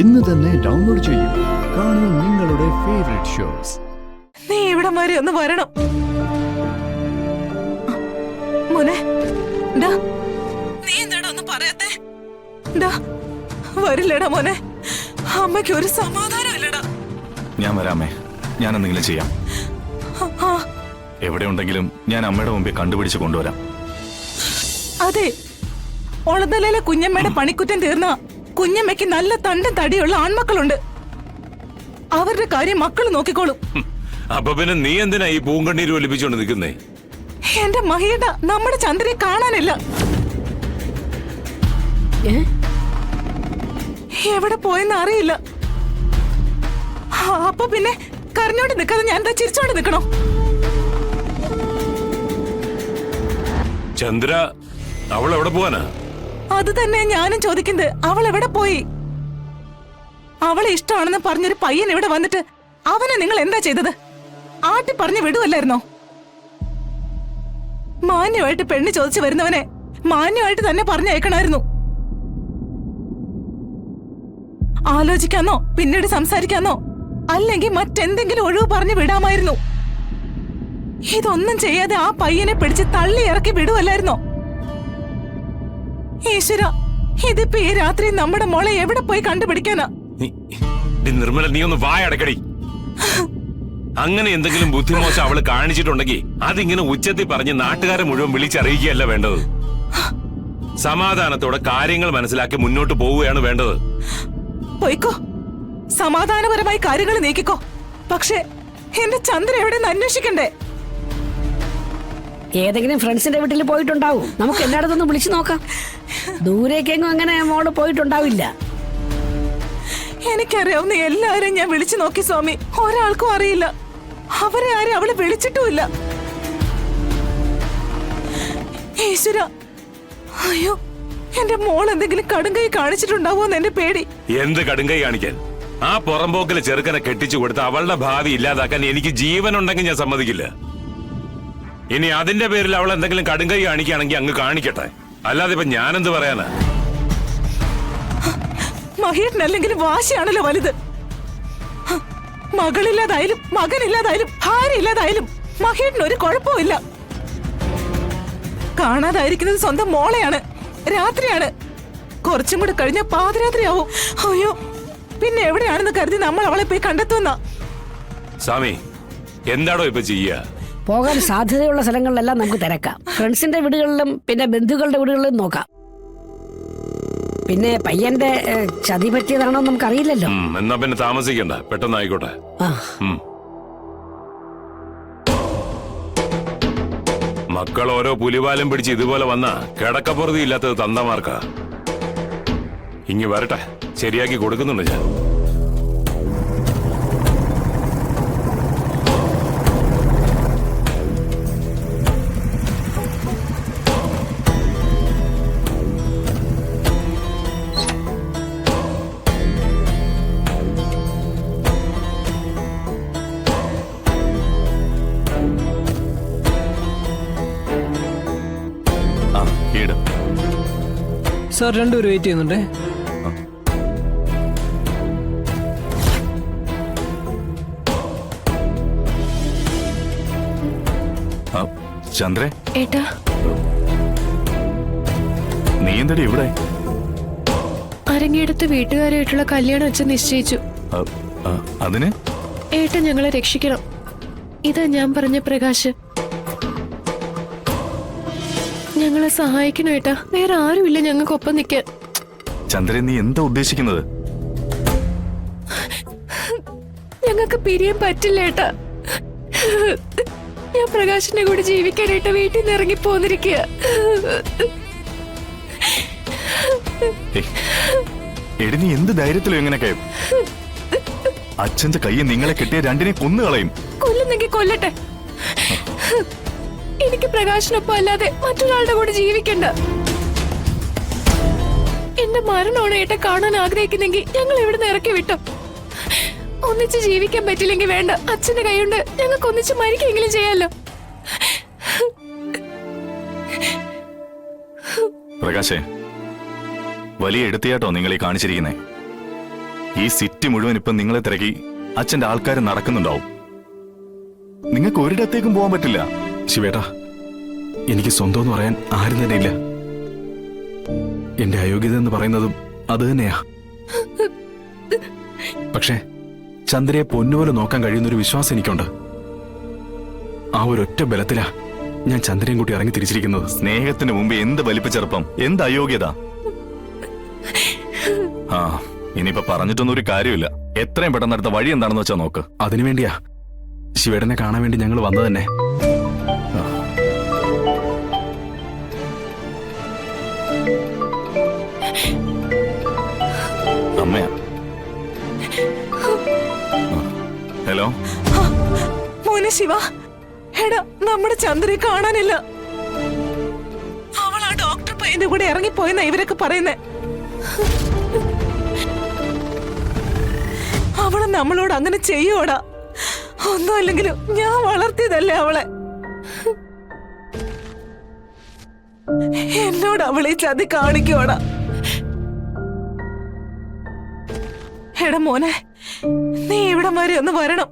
ഇന്ന് തന്നെ ഡൗൺലോഡ് ചെയ്യൂ. കാണൂ നിങ്ങളുടെ ഫേവറേറ്റ് ഷോസ്. നീ ഇവിടെ വരെ ഒന്ന് വരണം മോനെ. നീ എന്താടാ ഒന്ന് പറയാത്തെ? വരില്ലടാ മോനെ, അമ്മയ്ക്ക് ഒരു സമാധാനം ഇല്ലടാ. ഞാൻ വരാമേ, ഞാൻ എന്തെങ്കിലും ചെയ്യാം. എവിടെ ഉണ്ടെങ്കിലും ഞാൻ അമ്മയുടെ മുമ്പിൽ കണ്ടുപിടിച്ച് കൊണ്ടുവരാം. അതെ, ഒളതലയിലെ കുഞ്ഞമ്മയുടെ പണിക്കുറ്റം തീർന്ന കുഞ്ഞമ്മയ്ക്ക് നല്ല തണ്ടും തടിയുള്ള ആൺമക്കളുണ്ട്. അവരുടെ കാര്യം മക്കൾ നോക്കിക്കോളും. അപ്പൊ പിന്നെ നീ എന്തിനാ ഈ പൂങ്കണ്ണീര് ഒലിപ്പിച്ചോണ്ട് നിൽക്കുന്നേ? എന്റെ മഹിയുടെ നമ്മുടെ ചന്ദ്രനെ കാണാനില്ല. എവിടെ പോയെന്ന് അറിയില്ല. അപ്പൊ പിന്നെ കരഞ്ഞോണ്ട് നിൽക്കാതെ ഞാൻ എന്താ ചിരിച്ചോണ്ട് നിൽക്കണോ? ചന്ദ്ര അവൾ എവിടെ പോവാനാ? അത് തന്നെ ഞാനും ചോദിക്കുന്നത്. അവൾ എവിടെ പോയി? അവളെ ഇഷ്ടമാണെന്ന് പറഞ്ഞൊരു പയ്യൻ ഇവിടെ വന്നിട്ട് അവനെ നിങ്ങൾ എന്താ ചെയ്തത്? ആട്ടി പറഞ്ഞു വിടുവല്ലായിരുന്നോ? മാന്യമായിട്ട് പെണ്ണ് ചോദിച്ചു വരുന്നവനെ മാന്യമായിട്ട് തന്നെ പറഞ്ഞയക്കണമായിരുന്നു. ആലോചിക്കാന്നോ പിന്നീട് സംസാരിക്കാന്നോ അല്ലെങ്കിൽ മറ്റെന്തെങ്കിലും ഒഴിവ് പറഞ്ഞു വിടാമായിരുന്നു. ഇതൊന്നും ചെയ്യാതെ ആ പയ്യനെ പിടിച്ച് തള്ളി ഇറക്കി വിടുവല്ലായിരുന്നോ? ഈശ്വര, ഇതിപ്പോ ഈ രാത്രി നമ്മുടെ മോളെ എവിടെ പോയി കണ്ടുപിടിക്കാനാ? നിർമ്മല, നീ ഒന്ന് വായടക്കടി. അങ്ങനെ എന്തെങ്കിലും ബുദ്ധിമോശം അവള് കാണിച്ചിട്ടുണ്ടെങ്കിൽ അതിങ്ങനെ ഉച്ചത്തിൽ പറഞ്ഞ് നാട്ടുകാരെ മുഴുവൻ വിളിച്ചറിയിക്കുകയല്ല വേണ്ടത്. സമാധാനത്തോടെ കാര്യങ്ങൾ മനസ്സിലാക്കി മുന്നോട്ട് പോവുകയാണ് വേണ്ടത്. പോയിക്കോ, സമാധാനപരമായി കാര്യങ്ങൾ നീക്കിക്കോ. പക്ഷെ എന്റെ ചന്ദ്രൻ എവിടെന്ന് അന്വേഷിക്കണ്ടേ? ഏതെങ്കിലും ഫ്രണ്ട്സിന്റെ വീട്ടിൽ പോയിട്ടുണ്ടാവും. നമുക്ക് എല്ലായിടത്തൊന്നും വിളിച്ചു നോക്കാം. ദൂരേക്കെങ്ങും അങ്ങനെ മോള് പോയിട്ടുണ്ടാവില്ല. എനിക്കറിയാവുന്ന എല്ലാവരും ഞാൻ വിളിച്ചു നോക്കി സ്വാമി, ഒരാൾക്കും അറിയില്ല. അവരെ ആരും അവള് വിളിച്ചിട്ടുമില്ല. ഈശ്വര, അയ്യോ, എന്റെ മോൾ എന്തെങ്കിലും കടുങ്കൈ കാണിച്ചിട്ടുണ്ടാവോന്ന് എന്റെ പേടി. എന്ത് കടുങ്കൈ കാണിക്കാൻ? ആ പുറമ്പോക്കിലെ ചെറുക്കനെ കെട്ടിച്ചു കൊടുത്ത് അവളുടെ ഭാവി ഇല്ലാതാക്കാൻ എനിക്ക് ജീവനുണ്ടെങ്കിൽ ഞാൻ സമ്മതിക്കില്ല. ഇനി അതിന്റെ പേരിൽ അവൾ എന്തെങ്കിലും കടുങ്കൈ കാണിക്കുകയാണെങ്കിൽ അങ്ങ് കാണിക്കട്ടെ, അല്ലാതെ ഇപ്പൊ ഞാനെന്ത് പറയാനാ? മഹേട്ടനല്ലെങ്കിലും വാശിയാണല്ലോ വലുത്. മകളില്ലാതായാലും മകനില്ലാതായാലും ഭാര്യയില്ലാതായാലും മഹേട്ടന് ഒരു കുഴപ്പമില്ല. കാണാതായിരിക്കുന്നത് സ്വന്തം മോളെയാണ്. രാത്രിയാണ്, കുറച്ചും കൂടെ കഴിഞ്ഞ പാതിരാത്രിയാവും. അയ്യോ, പിന്നെ എവിടെയാണെന്ന് കരുതി നമ്മൾ അവളെ പോയി കണ്ടെത്തുന്ന? സ്വാമി, എന്താടോ ഇപ്പൊ ചെയ്യാ? പോകാൻ സാധ്യതയുള്ള സ്ഥലങ്ങളിലെല്ലാം നമുക്ക് തിരക്കാം. ഫ്രണ്ട്സിന്റെ വീടുകളിലും പിന്നെ ബന്ധുക്കളുടെ വീടുകളിലും നോക്കാം. പിന്നെ പയ്യന്റെ ചതി പറ്റിയതാണോ നമുക്കറിയില്ലല്ലോ. എന്നാ പിന്നെ താമസിക്കണ്ട, പെട്ടെന്നായിക്കോട്ടെ. മക്കൾ ഓരോ പുലിവാലും പിടിച്ച് ഇതുപോലെ വന്ന കിടക്കപ്പുറതി ഇല്ലാത്തത് തന്തമാർക്കാ. ഇങ്ങി വരട്ടെ, ശരിയാക്കി കൊടുക്കുന്നുണ്ട് ഞാൻ. സാർ, രണ്ടുപേരും വെയിറ്റ് ചെയ്യുന്നുണ്ടേ. ചന്ദ്രേ, ഏട്ടാ, നീ എന്തടി ഇവിടെ? അരങ്ങിയെടുത്ത് വീട്ടുകാരായിട്ടുള്ള കല്യാണം വെച്ച് നിശ്ചയിച്ചു. അതിന് ഏട്ടാ ഞങ്ങളെ രക്ഷിക്കണം. ഇതാ ഞാൻ പറഞ്ഞ പ്രകാശ്, ഞങ്ങളെ സഹായിക്കണം ഏട്ടാ. വേറെ ആരുമില്ല ഞങ്ങൾക്കൊപ്പം നിൽക്കാൻ. ചന്ദ്രൻ, നീ എന്താ ഉദ്ദേശിക്കുന്നത്? ഞങ്ങൾക്ക് പിരിയാൻ പറ്റില്ല ഏട്ടാ. ഞാൻ പ്രകാശിന്റെ കൂടെ ജീവിക്കാനായിട്ട് വീട്ടിൽ നിന്ന് ഇറങ്ങി പോന്നിരിക്കുക. എടി, നീ എന്ത് ധൈര്യത്തിലും എങ്ങനെയൊക്കെ? അച്ഛന്റെ കയ്യിൽ നിങ്ങളെ കെട്ടിയ രണ്ടിനെ കൊന്നുകളയും. കൊല്ലുന്നെങ്കിൽ കൊല്ലട്ടെ. എനിക്ക് പ്രകാശിനൊപ്പം അല്ലാതെ മറ്റൊരാളുടെ കൂടെ ജീവിക്കണ്ട. എന്റെ മരണമാണ് ഏട്ട കാണാൻ ആഗ്രഹിക്കുന്നെങ്കിൽ ഞങ്ങൾ ഇവിടുന്ന് ഇറക്കി വിട്ടോ. ഒന്നിച്ച് ജീവിക്കാൻ പറ്റില്ലെങ്കിൽ വേണ്ട, അച്ഛന്റെ കൈകൊണ്ട് ഞങ്ങൾക്ക് ഒന്നിച്ച് മരിക്കെങ്കിലും ചെയ്യാലോ. പ്രകാശേ, വലിയ എടുത്തിയാട്ടോ നിങ്ങൾ ഈ കാണിച്ചിരിക്കുന്നേ. ഈ സിറ്റി മുഴുവൻ ഇപ്പൊ നിങ്ങളെ തിരക്കി അച്ഛന്റെ ആൾക്കാർ നടക്കുന്നുണ്ടാവും. നിങ്ങൾക്ക് ഒരിടത്തേക്കും പോകാൻ പറ്റില്ല. ശിവേട്ടാ, എനിക്ക് സ്വന്തം എന്ന് പറയാൻ ആരും തന്നെ ഇല്ല. എന്റെ അയോഗ്യത എന്ന് പറയുന്നതും അത് തന്നെയാ. പക്ഷേ ചന്ദ്രയെ പൊന്നുപോലെ നോക്കാൻ കഴിയുന്നൊരു വിശ്വാസം എനിക്കുണ്ട്. ആ ഒരൊറ്റ ബലത്തിലാ ഞാൻ ചന്ദ്രയും കൂട്ടി ഇറങ്ങി തിരിച്ചിരിക്കുന്നത്. സ്നേഹത്തിന് മുമ്പ് എന്ത് വലിപ്പച്ചെറുപ്പം, എന്ത് അയോഗ്യത. ആ ഇനിയിപ്പൊ പറഞ്ഞിട്ടൊന്നും ഒരു കാര്യമില്ല. എത്രയും പെട്ടെന്ന് അടുത്ത വഴി എന്താണെന്ന് വെച്ചാ നോക്ക്. അതിനുവേണ്ടിയാ ശിവേട്ടനെ കാണാൻ വേണ്ടി ഞങ്ങൾ വന്നത് തന്നെ. അമ്മയാ. ഹലോ മോനെ ശിവ, എടാ നമ്മുടെ ചന്ദ്രയെ കാണാനില്ല. അവൾ ആ ഡോക്ടർ പയ്യന്റെ കൂടെ ഇറങ്ങിപ്പോയെന്നാ ഇവരൊക്കെ പറയുന്നേ. അവള് നമ്മളോട് അങ്ങനെ ചെയ്യോടാ? ഒന്നും അല്ലെങ്കിലും ഞാൻ വളർത്തിയതല്ലേ അവളെ. എന്നോട് അവളെ ചതി കാണിക്കോടാ. എടാ മോനെ, നീ ഇവിടം വരെ ഒന്ന് വരണം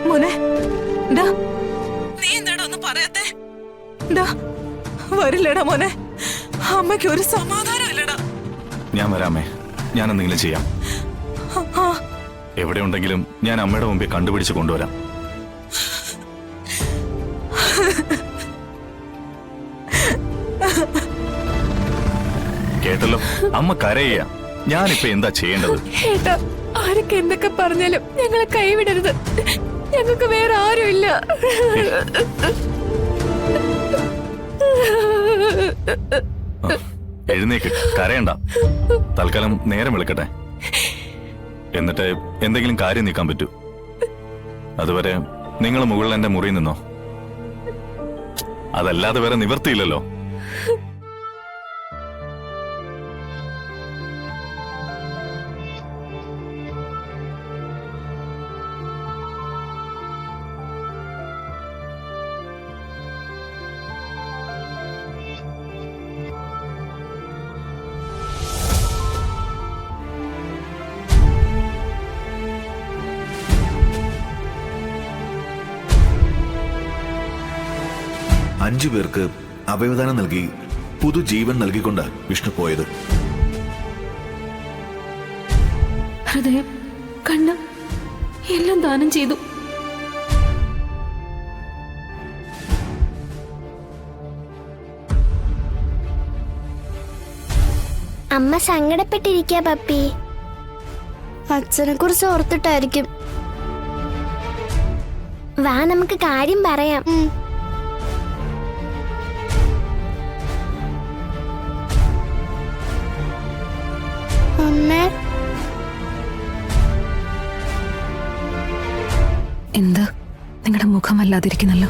മോനെ. ഡാ, നീ എന്താടാ ഒന്ന് പറയാത്തെ? ഡാ, വരില്ലടാ മോനെ. അമ്മയ്ക്ക് ഒരു സമാധാനം ഇല്ലടാ. ഞാൻ വരാമേ, ഞാൻ എന്തെങ്കിലും ചെയ്യാം. എവിടെ ഉണ്ടെങ്കിലും ഞാൻ അമ്മയുടെ മുമ്പിൽ കണ്ടുപിടിച്ച് കൊണ്ടുവരാം. കേട്ടല്ലോ, അമ്മ കരയുക. ഞാനിപ്പോ എന്താ ചെയ്യേണ്ടത്? ഏട്ടാ, ആരൊക്കെ എന്തൊക്കെ പറഞ്ഞാലും ഞങ്ങളെ കൈവിടരുത്. ഞങ്ങൾക്ക് വേറെ ആരുമില്ല. എഴുന്നേക്ക്, കരയണ്ട. തൽക്കാലം നേരം വിളിക്കട്ടെ, എന്നിട്ട് എന്തെങ്കിലും കാര്യം നീക്കാൻ പറ്റൂ. അതുവരെ നിങ്ങൾ മുകളിൽ എന്റെ മുറിയിൽ നിന്നോ. അതല്ലാതെ വേറെ നിവർത്തിയില്ലല്ലോ. അഞ്ചു പേർക്ക് അവയവദാനം നൽകി പുതുജീവൻ നൽകിക്കൊണ്ട് വിഷ്ണു പോയത്. ഹൃദയം, കണ്ണ് എല്ലാം ദാനം ചെയ്തു. അമ്മ സങ്കടപ്പെട്ടിരിക്കാ പപ്പി. അച്ഛനെ കുറിച്ച് ഓർത്തിട്ടായിരിക്കും. വാ, നമുക്ക് കാര്യം പറയാം. എന്താ നിങ്ങളുടെ മുഖം വല്ലാതിരിക്കുന്നല്ലോ?